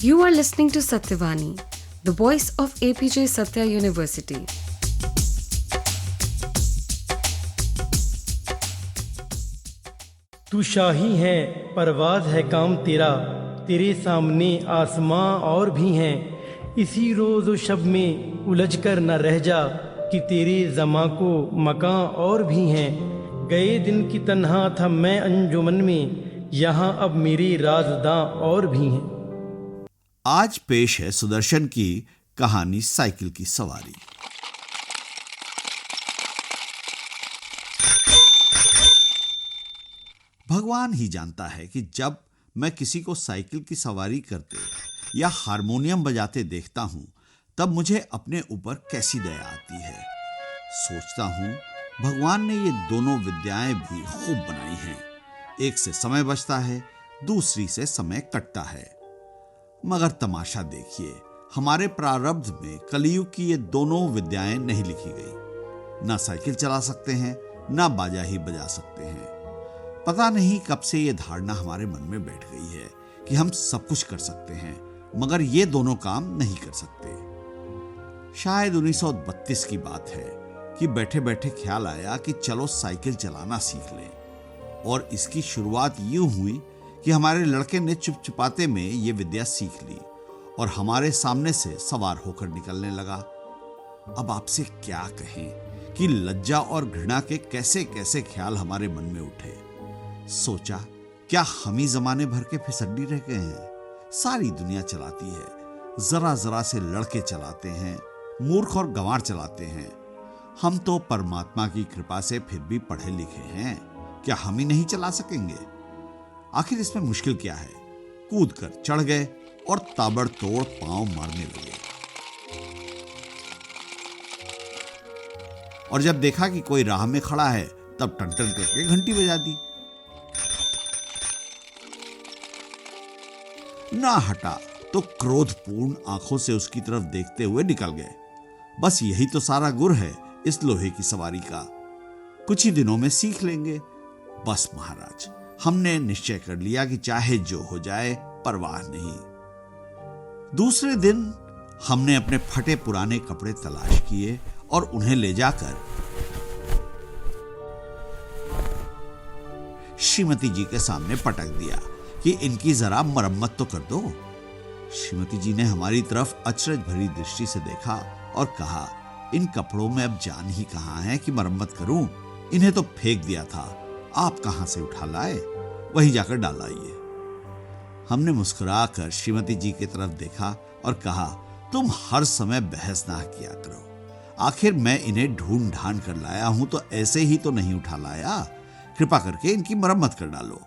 You are listening to Satyavani, the voice of APJ Satya University. तू शाही है, परवाज है काम तेरा, तेरे सामने आसमां और भी हैं। इसी रोज़ व शब में उलझ कर न रह जा कि तेरे ज़मां को मकां और भी हैं। गए दिन की तन्हा था मैं अंजुमन में, यहाँ अब मेरे राज़दां और भी हैं। आज पेश है सुदर्शन की कहानी साइकिल की सवारी। भगवान ही जानता है कि जब मैं किसी को साइकिल की सवारी करते या हारमोनियम बजाते देखता हूं, तब मुझे अपने ऊपर कैसी दया आती है। सोचता हूं भगवान ने ये दोनों विद्याएं भी खूब बनाई हैं। एक से समय बचता है, दूसरी से समय कटता है। मगर तमाशा देखिए, हमारे प्रारब्ध में कलयुग की ये दोनों विद्याएं नहीं लिखी गई। ना साइकिल चला सकते हैं, ना बाजा ही बजा सकते हैं। पता नहीं कब से ये धारणा हमारे मन में बैठ गई है कि हम सब कुछ कर सकते हैं, मगर ये दोनों काम नहीं कर सकते। शायद 1932 की बात है कि बैठे बैठे ख्याल आया कि चलो साइकिल चलाना सीख लें। और इसकी शुरुआत यूं हुई कि हमारे लड़के ने चुपचुपाते में ये विद्या सीख ली और हमारे सामने से सवार होकर निकलने लगा। अब आपसे क्या कहें कि लज्जा और घृणा के कैसे कैसे ख्याल हमारे मन में उठे। सोचा, क्या हम ही जमाने भर के फिसड्डी रह गए हैं? सारी दुनिया चलाती है, जरा जरा से लड़के चलाते हैं, मूर्ख और गंवार चलाते हैं। हम तो परमात्मा की कृपा से फिर भी पढ़े लिखे हैं, क्या हम ही नहीं चला सकेंगे? आखिर इसमें मुश्किल क्या है? कूद कर चढ़ गए और ताबड़तोड़ पांव मारने लगे। और जब देखा कि कोई राह में खड़ा है, तब टन टन करके घंटी बजा दी। ना हटा तो क्रोधपूर्ण आंखों से उसकी तरफ देखते हुए निकल गए। बस यही तो सारा गुर है इस लोहे की सवारी का। कुछ ही दिनों में सीख लेंगे। बस महाराज, हमने निश्चय कर लिया कि चाहे जो हो जाए परवाह नहीं। दूसरे दिन हमने अपने फटे पुराने कपड़े तलाश किए और उन्हें ले जाकर श्रीमती जी के सामने पटक दिया कि इनकी जरा मरम्मत तो कर दो। श्रीमती जी ने हमारी तरफ अचरज भरी दृष्टि से देखा और कहा, इन कपड़ों में अब जान ही कहां है कि मरम्मत करूं? इन्हें तो फेंक दिया था, आप कहां से उठा लाए? वहीं जाकर डाल आइए। हमने मुस्कुराकर श्रीमती जी की तरफ देखा और कहा, तुम हर समय बहस ना किया करो। आखिर मैं इन्हें ढूंढ ढांड कर लाया हूं, तो ऐसे ही तो नहीं उठा लाया। कृपा करके इनकी मरम्मत कर डालो।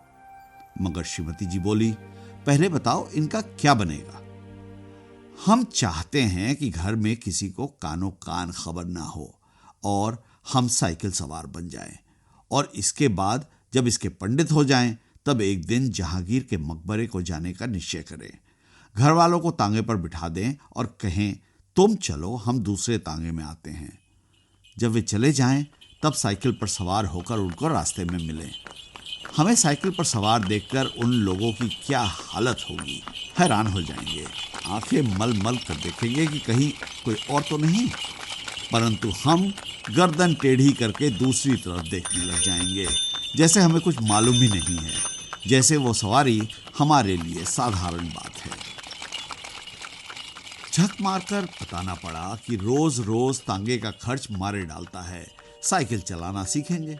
मगर श्रीमती जी बोली, पहले बताओ इनका क्या बनेगा? हम चाहते हैं कि घर में किसी को कानो कान खबर ना हो और हम साइकिल सवार बन जाएं, और इसके बाद जब इसके पंडित हो जाएं, तब एक दिन जहांगीर के मकबरे को जाने का निश्चय करें। घर वालों को तांगे पर बिठा दें और कहें, तुम चलो, हम दूसरे तांगे में आते हैं। जब वे चले जाएं, तब साइकिल पर सवार होकर उनको रास्ते में मिलें। हमें साइकिल पर सवार देखकर उन लोगों की क्या हालत होगी, हैरान हो जाएंगे। आंखें मल मल कर देखेंगे कि कहीं कोई और तो नहीं, परंतु हम गर्दन टेढ़ी करके दूसरी तरफ देखने लग जाएंगे, जैसे हमें कुछ मालूम ही नहीं है, जैसे वो सवारी हमारे लिए साधारण बात है। झक मारकर बताना पड़ा कि रोज रोज तांगे का खर्च मारे डालता है, साइकिल चलाना सीखेंगे।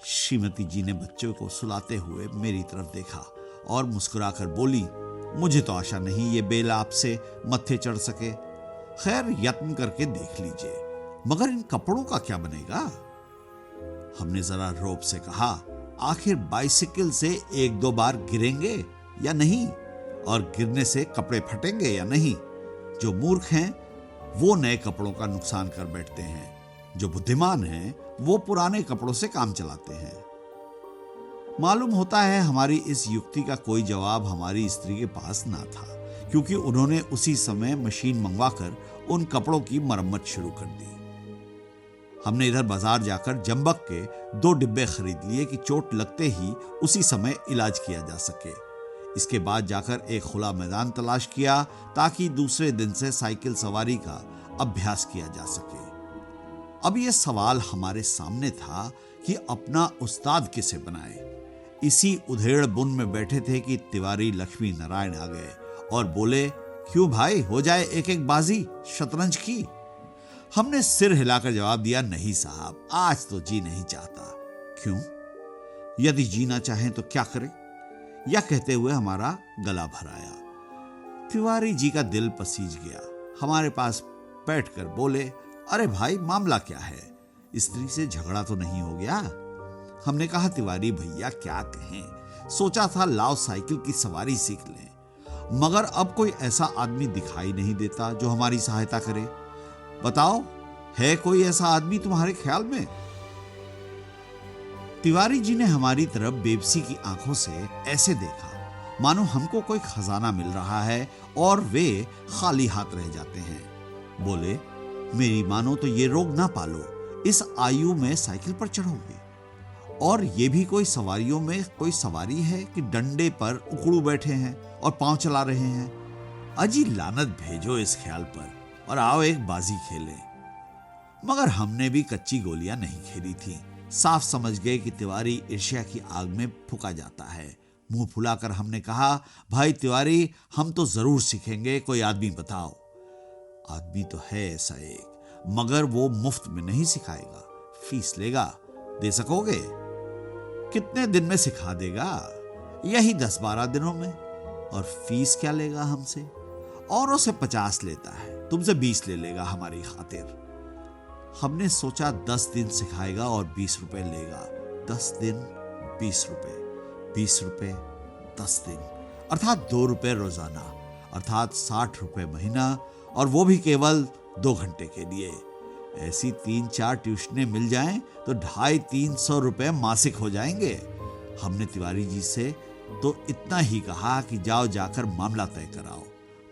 श्रीमती जी ने बच्चों को सुलाते हुए मेरी तरफ देखा और मुस्कुराकर बोली, मुझे तो आशा नहीं ये बेल आपसे मत्थे चढ़ सके। खैर, यत्न करके देख लीजिए। मगर इन कपड़ों का क्या बनेगा? हमने जरा रौब से कहा, आखिर बाइसिकल से एक दो बार गिरेंगे या नहीं, और गिरने से कपड़े फटेंगे या नहीं? जो मूर्ख हैं वो नए कपड़ों का नुकसान कर बैठते हैं, जो बुद्धिमान हैं वो पुराने कपड़ों से काम चलाते हैं। मालूम होता है हमारी इस युक्ति का कोई जवाब हमारी स्त्री के पास ना था, क्योंकि उन्होंने उसी समय मशीन मंगवाकर उन कपड़ों की मरम्मत शुरू कर दी। हमने इधर बाजार जाकर जंबक के 2 डिब्बे खरीद लिए कि चोट लगते ही उसी समय इलाज किया जा सके। इसके बाद जाकर एक खुला मैदान तलाश किया ताकि दूसरे दिन से साइकिल सवारी का अभ्यास किया जा सके। अब यह सवाल हमारे सामने था कि अपना उस्ताद किसे बनाए। इसी उधेड़ बुन में बैठे थे कि तिवारी लक्ष्मी नारायण आ गए और बोले, क्यों भाई, हो जाए एक एक बाजी शतरंज की। हमने सिर हिलाकर जवाब दिया, नहीं साहब, आज तो जी नहीं चाहता। क्यों? यदि जीना चाहें तो क्या करें? यह कहते हुए हमारा गला भर आया। तिवारी जी का दिल पसीज गया। हमारे पास बैठकर बोले, अरे भाई, मामला क्या है? स्त्री से झगड़ा तो नहीं हो गया? हमने कहा, तिवारी भैया क्या कहें, सोचा था लाओ साइकिल की सवारी सीख लें, मगर अब कोई ऐसा आदमी दिखाई नहीं देता जो हमारी सहायता करे। बताओ, है कोई ऐसा आदमी तुम्हारे ख्याल में? तिवारी जी ने हमारी तरफ बेबसी की आंखों से ऐसे देखा मानो हमको कोई खजाना मिल रहा है और वे खाली हाथ रह जाते हैं। बोले, मेरी मानो तो ये रोग ना पालो, इस आयु में साइकिल पर चढ़ोगे, और ये भी कोई सवारियों में कोई सवारी है कि डंडे पर उकड़ू बैठे हैं और पांव चला रहे हैं। अजी लानत भेजो इस ख्याल पर और आओ एक बाजी खेलें। मगर हमने भी कच्ची गोलियां नहीं खेली थी। साफ समझ गए कि तिवारी ईर्ष्या की आग में फूका जाता है। मुंह फुलाकर हमने कहा, भाई तिवारी, हम तो जरूर सीखेंगे, कोई आदमी बताओ। आदमी तो है ऐसा एक, मगर वो मुफ्त में नहीं सिखाएगा, फीस लेगा। दे सकोगे? कितने दिन में सिखा देगा? यही 10-12 दिनों में। और फीस क्या लेगा हमसे? औरों से 50 लेता है, तुमसे 20 ले लेगा हमारी खातिर। हमने सोचा 10 दिन सिखाएगा और 20 रुपए लेगा। 10 दिन 20 रुपए, 20 रुपए 10 दिन, अर्थात 2 रुपए रोजाना, अर्थात 60 रुपए महीना, और वो भी केवल 2 घंटे के लिए। ऐसी 3-4 ट्यूशनें मिल जाएं तो 250-300 रुपए मासिक हो जाएंगे। हमने तिवारी जी से तो इतना ही कहा कि जाओ जाकर मामला तय कराओ,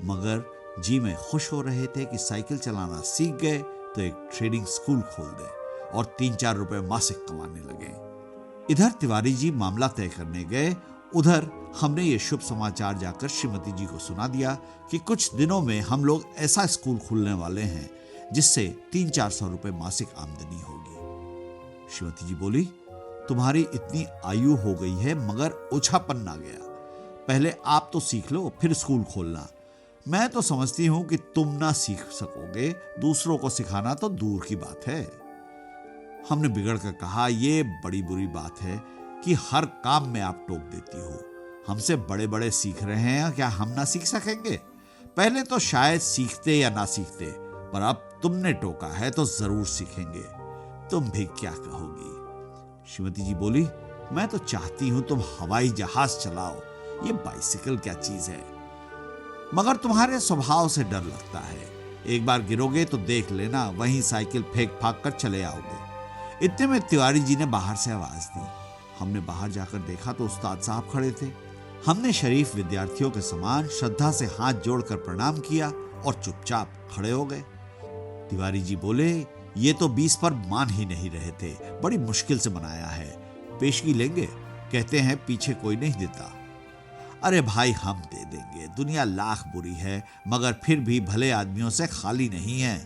मगर जी में खुश हो रहे थे कि साइकिल चलाना सीख गए तो एक ट्रेडिंग स्कूल खोल दे और 3-4 रुपए मासिक कमाने लगे। इधर तिवारी जी मामला तय करने गए, उधर हमने ये शुभ समाचार जाकर श्रीमती जी को सुना दिया कि कुछ दिनों में हम लोग ऐसा स्कूल खोलने वाले हैं जिससे 300-400 रुपए मासिक आमदनी होगी। श्रीमती जी बोली, तुम्हारी इतनी आयु हो गई है मगर ओछापन आ गया, पहले आप तो सीख लो फिर स्कूल खोलना। मैं तो समझती हूं कि तुम ना सीख सकोगे, दूसरों को सिखाना तो दूर की बात है। हमने बिगड़ कर कहा, ये बड़ी बुरी बात है कि हर काम में आप टोक देती हो। हमसे बड़े बड़े सीख रहे हैं, क्या हम ना सीख सकेंगे? पहले तो शायद सीखते या ना सीखते, पर अब तुमने टोका है तो जरूर सीखेंगे। तुम भी क्या कहोगी? श्रीमती जी बोली, मैं तो चाहती हूं तुम हवाई जहाज चलाओ, ये बाइसिकल क्या चीज है, मगर तुम्हारे स्वभाव से डर लगता है। एक बार गिरोगे तो देख लेना, वहीं साइकिल फेंक फाक कर चले आओगे। इतने में तिवारी जी ने बाहर से आवाज दी। हमने बाहर जाकर देखा तो उस्ताद साहब खड़े थे। हमने शरीफ विद्यार्थियों के समान श्रद्धा से हाथ जोड़कर प्रणाम किया और चुपचाप खड़े हो गए। तिवारी जी बोले, ये तो 20 पर मान ही नहीं रहे थे, बड़ी मुश्किल से बनाया है, पेशगी लेंगे? कहते हैं पीछे कोई नहीं देता। अरे भाई, हम दे देंगे, दुनिया लाख बुरी है मगर फिर भी भले आदमियों से खाली नहीं है।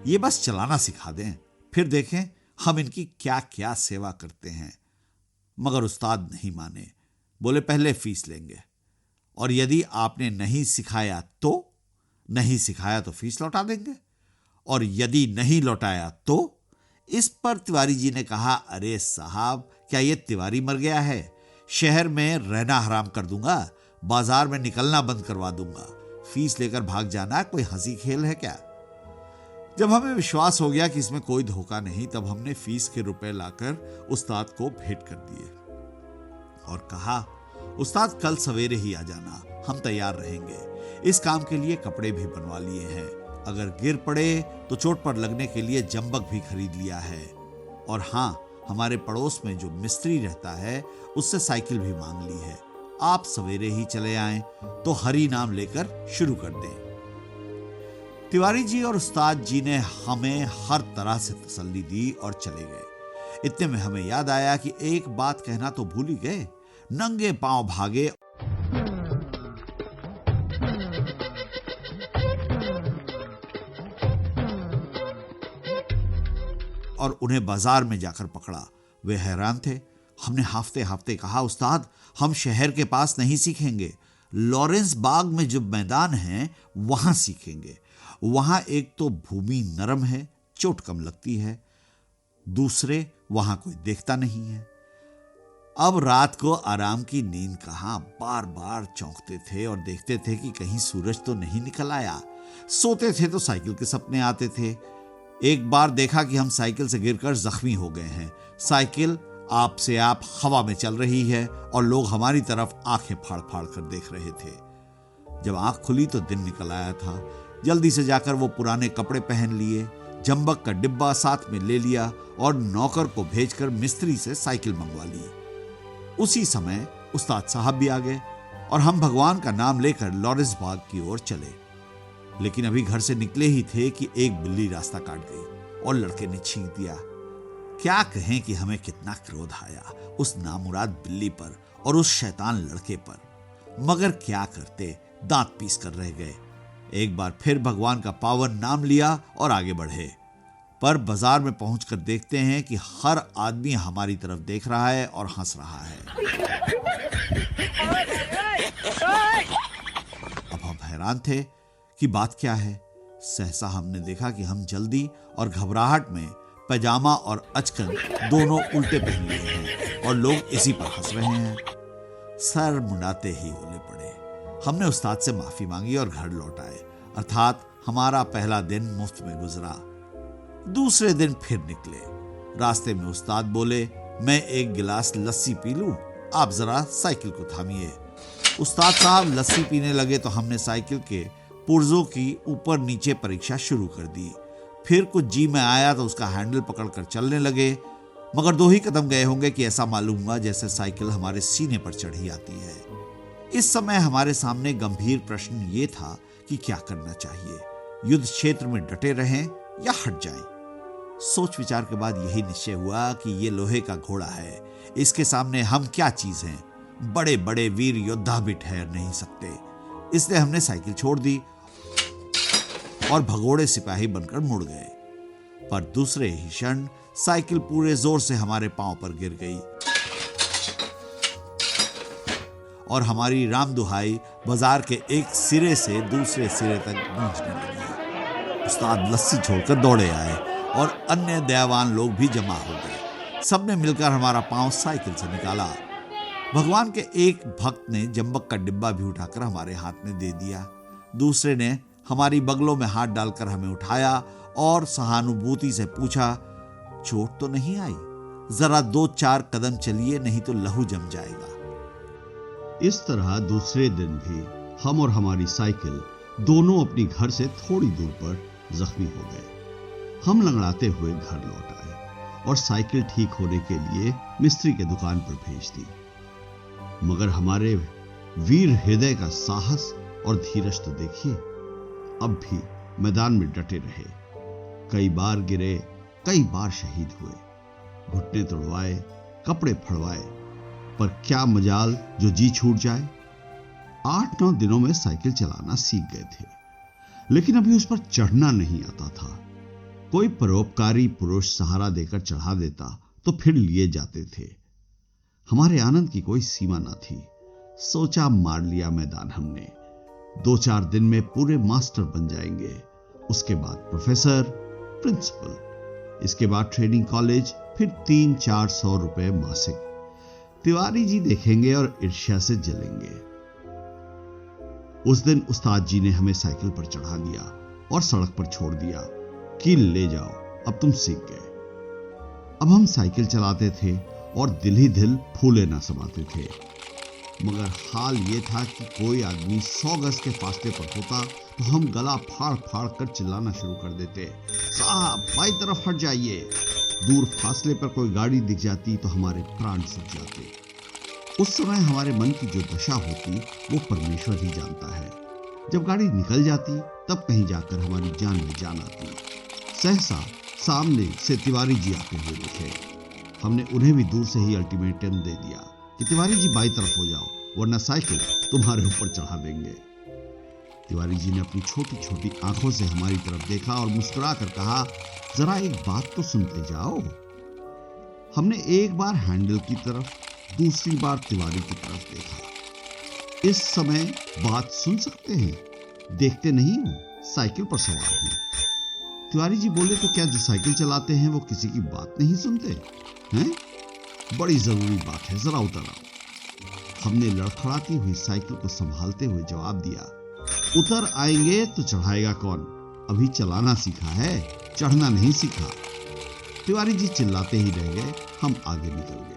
ये बस चलाना सिखा दें, फिर देखें हम इनकी क्या क्या सेवा करते हैं। मगर उस्ताद नहीं माने, बोले पहले फीस लेंगे, और यदि आपने नहीं सिखाया तो? नहीं सिखाया तो फीस लौटा देंगे, और यदि नहीं लौटाया तो? इस पर तिवारी जी ने कहा, अरे साहब, क्या ये तिवारी मर गया है? शहर में रहना हराम कर दूंगा, बाजार में निकलना बंद करवा दूंगा, फीस लेकर भाग जाना कोई हंसी खेल है क्या? जब हमें विश्वास हो गया कि इसमें कोई धोखा नहीं, तब हमने फीस के रुपए लाकर उस्ताद को भेंट कर दिए और कहा, उस्ताद कल सवेरे ही आ जाना, हम तैयार रहेंगे। इस काम के लिए कपड़े भी बनवा लिए हैं, अगर गिर पड़े तो चोट पर लगने के लिए जंबक भी खरीद लिया है। और हाँ, हमारे पड़ोस में जो मिस्त्री रहता है उससे साइकिल भी मांग ली है। आप सवेरे ही चले आएं तो हरि नाम लेकर शुरू कर दें। तिवारी जी और उस्ताद जी ने हमें हर तरह से तसल्ली दी और चले गए। इतने में हमें याद आया कि एक बात कहना तो भूल ही गए। नंगे पांव भागे और उन्हें बाजार में जाकर पकड़ा। वे हैरान थे। हमने हाफते हाफते कहा, उस्ताद हम शहर के पास नहीं सीखेंगे, लॉरेंस बाग में जो मैदान है वहां सीखेंगे। वहां एक तो भूमि नरम है, चोट कम लगती है, दूसरे वहां कोई देखता नहीं है। अब रात को आराम की नींद कहां, बार बार चौंकते थे और देखते थे कि कहीं सूरज तो नहीं निकल आया। सोते थे तो साइकिल के सपने आते थे। एक बार देखा कि हम साइकिल से गिरकर जख्मी हो गए हैं। साइकिल आप से आप हवा में चल रही है और लोग हमारी तरफ आंखें फाड़ फाड़ कर देख रहे थे। जब आंख खुली तो दिन निकल आया था। जल्दी से जाकर वो पुराने कपड़े पहन लिए, जंबक का डिब्बा साथ में ले लिया और नौकर को भेजकर मिस्त्री से साइकिल मंगवा ली। उसी समय उस्ताद साहब भी आ गए और हम भगवान का नाम लेकर लॉरेंस बाग की ओर चले। लेकिन अभी घर से निकले ही थे कि एक बिल्ली रास्ता काट गई और लड़के ने छींक दिया। क्या कहें कि हमें कितना क्रोध आया उस नामुराद बिल्ली पर और उस शैतान लड़के पर, मगर क्या करते, दांत पीस कर रह गए। एक बार फिर भगवान का पावन नाम लिया और आगे बढ़े। पर बाजार में पहुंचकर देखते हैं कि हर आदमी हमारी तरफ देख रहा है और हंस रहा है। अब हम हैरान थे कि बात क्या है। सहसा हमने देखा कि हम जल्दी और घबराहट में पैजामा और अचकन दोनों उल्टे पहन लिए हैं और लोग इसी पर हंस रहे हैं। सर मुंडाते ही होले पड़े। हमने उस्ताद से माफी मांगी और घर लौट आए। अर्थात हमारा पहला दिन मुफ्त में गुजरा। दूसरे दिन फिर निकले। रास्ते में उस्ताद बोले, मैं एक गिलास लस्सी पी लूं, आप जरा साइकिल को थामिए। उस्ताद साहब लस्सी पीने लगे तो हमने साइकिल के पुर्जों की ऊपर नीचे परीक्षा शुरू कर दी। फिर कुछ जी में आया तो उसका हैंडल पकड़कर चलने लगे, मगर 2 ही कदम गए होंगे कि ऐसा मालूम हुआ जैसे साइकिल हमारे सीने पर चढ़ी आती है। इस समय हमारे सामने गंभीर प्रश्न ये था कि क्या करना चाहिए, युद्ध क्षेत्र में डटे रहें या हट जाएं। सोच विचार के बाद यही निश्चय हुआ कि ये लोहे का घोड़ा है, इसके सामने हम क्या चीज हैं, बड़े बड़े वीर योद्धा भी ठहर नहीं सकते। इसलिए हमने साइकिल छोड़ दी और भगोड़े सिपाही बनकर मुड़ गए। पर दूसरे ही क्षण साइकिल पूरे जोर से हमारे पांव पर गिर गई और हमारी राम दुहाई बाजार के एक सिरे से दूसरे सिरे तक गूंजने लगी। उस्ताद लस्सी छोड़कर दौड़े आए और अन्य दयावान लोग भी जमा हो गए। सबने मिलकर हमारा पांव साइकिल से निकाला। भगवान के एक भक्त ने जंबक का डिब्बा भी उठाकर हमारे हाथ में दे दिया। दूसरे ने हमारी बगलों में हाथ डालकर हमें उठाया और सहानुभूति से पूछा, चोट तो नहीं आई? जरा 2-4 कदम चलिए, नहीं तो लहू जम जाएगा। इस तरह दूसरे दिन भी हम और हमारी साइकिल दोनों अपनी घर से थोड़ी दूर पर जख्मी हो गए। हम लंगड़ाते हुए घर लौट आए और साइकिल ठीक होने के लिए मिस्त्री के दुकान पर भेज दी। मगर हमारे वीर हृदय का साहस और धीरज तो देखिए। अब भी मैदान में डटे रहे। कई बार गिरे, कई बार शहीद हुए, घुटने तोड़वाए, कपड़े फड़वाए, पर क्या मजाल जो जी छूट जाए। 8-9 दिनों में साइकिल चलाना सीख गए थे, लेकिन अभी उस पर चढ़ना नहीं आता था। कोई परोपकारी पुरुष सहारा देकर चढ़ा देता तो फिर लिए जाते थे। हमारे आनंद की कोई सीमा ना थी। सोचा मार लिया मैदान हमने। 2-4 दिन में पूरे मास्टर बन जाएंगे, उसके बाद प्रोफेसर, प्रिंसिपल, इसके बाद ट्रेनिंग कॉलेज, फिर 300-400 रुपए मासिक। तिवारी जी देखेंगे और ईर्ष्या से जलेंगे। उस दिन उस्ताद जी ने हमें साइकिल पर चढ़ा दिया और सड़क पर छोड़ दिया कि ले जाओ, अब तुम सीख गए। अब हम साइकिल चलाते थे और दिल ही दिल फूले ना समाते थे। मगर हाल ये था कि कोई आदमी 100 गज के फासले पर होता तो हम गला फाड़ फाड़ कर चिल्लाना शुरू कर देते, साहब बाई तरफ हट जाइए। दूर फासले पर कोई गाड़ी दिख जाती तो हमारे प्राण सूख जाते। उस समय हमारे मन की जो दशा होती वो परमेश्वर ही जानता है। जब गाड़ी निकल जाती तब कहीं जाकर हमारी जान में जान आती। सहसा सामने से तिवारी जी आते हुए दिखे। हमने उन्हें भी दूर से ही अल्टीमेटम दे दिया कि तिवारी जी बाई तरफ हो जाओ, वरना साइकिल तुम्हारे ऊपर चढ़ा देंगे। तिवारी जी ने अपनी छोटी छोटी आंखों से हमारी तरफ देखा और मुस्कुरा कर कहा, जरा एक बात तो सुनते जाओ। हमने एक बार हैंडल की तरफ, दूसरी बार तिवारी की तरफ देखा। इस समय बात सुन सकते हैं, देखते नहीं हो, साइकिल पर सवार हैं। तिवारी जी बोले, तो क्या जो साइकिल चलाते हैं वो किसी की बात नहीं सुनते हैं? बड़ी जरूरी बात है, जरा उतर आओ। हमने लड़खड़ाती हुई साइकिल को संभालते हुए जवाब दिया, उतर आएंगे तो चढ़ाएगा कौन? अभी चलाना सीखा है, चढ़ना नहीं सीखा। तिवारी जी चिल्लाते ही रह गए, हम आगे निकल गए।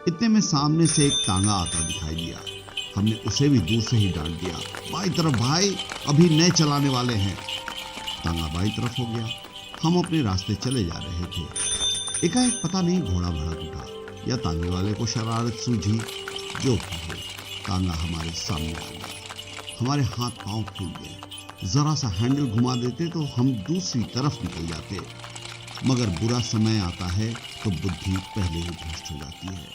इतने में सामने से एक तांगा आता दिखाई दिया। हमने उसे भी दूर से ही डांट दिया, बाई तरफ भाई, अभी नए चलाने वाले हैं। तांगा बाई तरफ हो गया। हम अपने रास्ते चले जा रहे थे। एकाएक पता नहीं घोड़ा भड़क उठा या तांगे वाले को शरारत सूझी, जो भी हो, तांगा हमारे सामने आ गया। हमारे हाथ पांव फूल गए। जरा सा हैंडल घुमा देते तो हम दूसरी तरफ निकल जाते, मगर बुरा समय आता है तो बुद्धि पहले ही भ्रष्ट हो जाती है।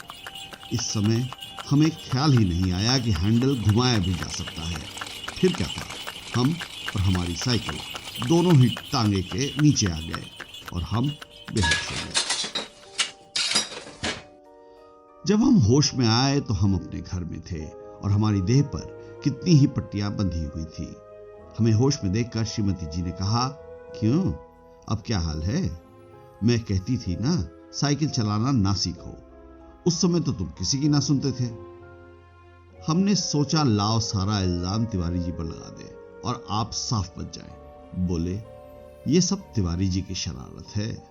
इस समय हमें ख्याल ही नहीं आया कि हैंडल घुमाया भी जा सकता है। फिर क्या था, हम और हमारी साइकिल दोनों ही तांगे के नीचे आ गए और हम बेहोश हो गए। जब हम होश में आए तो हम अपने घर में थे और हमारी देह पर कितनी ही पट्टियां बंधी हुई थी। हमें होश में देखकर श्रीमती जी ने कहा, क्यों, अब क्या हाल है? मैं कहती थी ना, साइकिल चलाना ना सीखो। उस समय तो तुम किसी की ना सुनते थे। हमने सोचा लाओ सारा इल्जाम तिवारी जी पर लगा दे और आप साफ बच जाएं। बोले, ये सब तिवारी जी की शरारत है।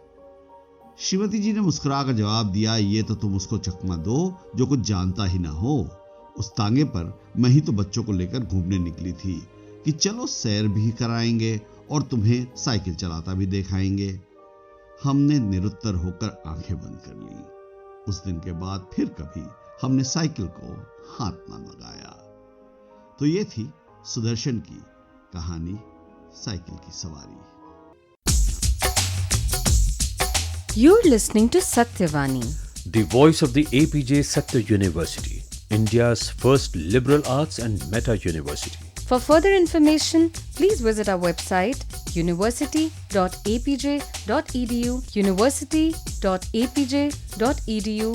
श्रीमती जी ने मुस्कुराकर जवाब दिया, ये तो तुम उसको चकमा दो जो कुछ जानता ही ना हो। उस तांगे पर मैं ही तो बच्चों को लेकर घूमने निकली थी कि चलो सैर भी कराएंगे और तुम्हें साइकिल चलाता भी दिखाएंगे। हमने निरुत्तर होकर आंखें बंद कर ली। उस दिन के बाद फिर कभी हमने साइकिल को हाथ ना लगाया। तो ये थी सुदर्शन की कहानी, साइकिल की सवारी। You're listening to Satyavani, the voice of the APJ Satya University, India's first liberal arts and meta university. For further information, please visit our website university.apj.edu, university.apj.edu